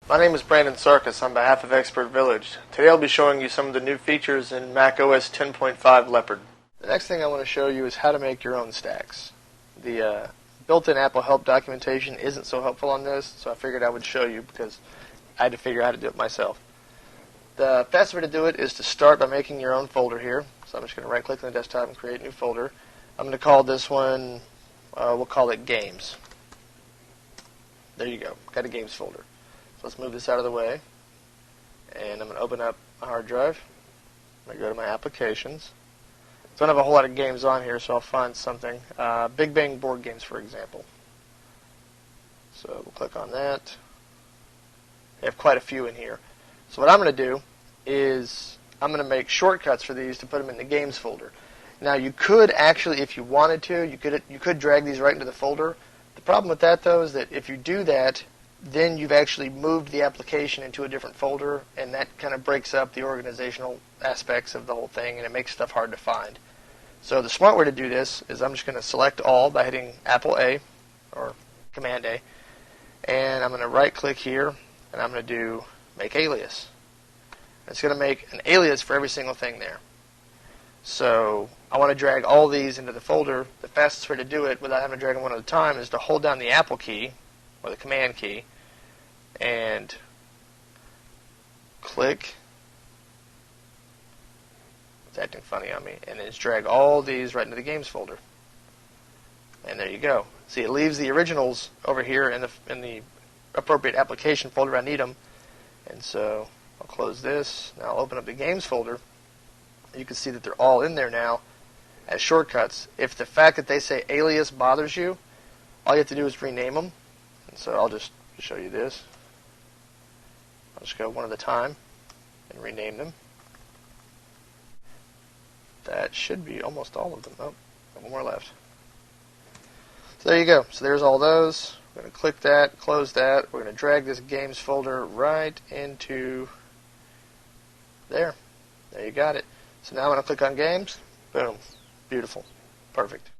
My name is Brandon Sarkis on behalf of Expert Village. Today I'll be showing you some of the new features in Mac OS 10.5 Leopard. The next thing I want to show you is how to make your own stacks. The built-in Apple help documentation isn't so helpful on this, so I figured I would show you because I had to figure out how to do it myself. The fastest way to do it is to start by making your own folder here. So I'm just going to right-click on the desktop and create a new folder. I'm going to call this one, we'll call it Games. There you go, got a Games folder. So let's move this out of the way, and I'm going to open up a hard drive. I'm going to go to my applications. Don't have a whole lot of games on here, so I'll find something. Big Bang board games, for example. So we'll click on that. I have quite a few in here. So what I'm going to do is I'm going to make shortcuts for these to put them in the games folder. Now you could actually, if you wanted to, you could drag these right into the folder. The problem with that, though, is that if you do that, then you've actually moved the application into a different folder, and that kind of breaks up the organizational aspects of the whole thing, and it makes stuff hard to find. So the smart way to do this is I'm just going to select all by hitting Apple A, or Command A, and I'm going to right-click here, and I'm going to do Make Alias. It's going to make an alias for every single thing there. So I want to drag all these into the folder. The fastest way to do it without having to drag them one at a time is to hold down the Apple key, or the Command key, and click. It's acting funny on me. And then just drag all these right into the games folder. And there you go. See, it leaves the originals over here in the appropriate application folder. I need them. And so I'll close this. Now I'll open up the games folder. You can see that they're all in there now as shortcuts. If the fact that they say alias bothers you, all you have to do is rename them. And so I'll just show you this. I'll just go one at a time and rename them. That should be almost all of them. Oh, got one more left. So there you go. So there's all those. We're going to click that, close that. We're going to drag this games folder right into there. There you got it. So now I'm going to click on games. Boom. Beautiful. Perfect.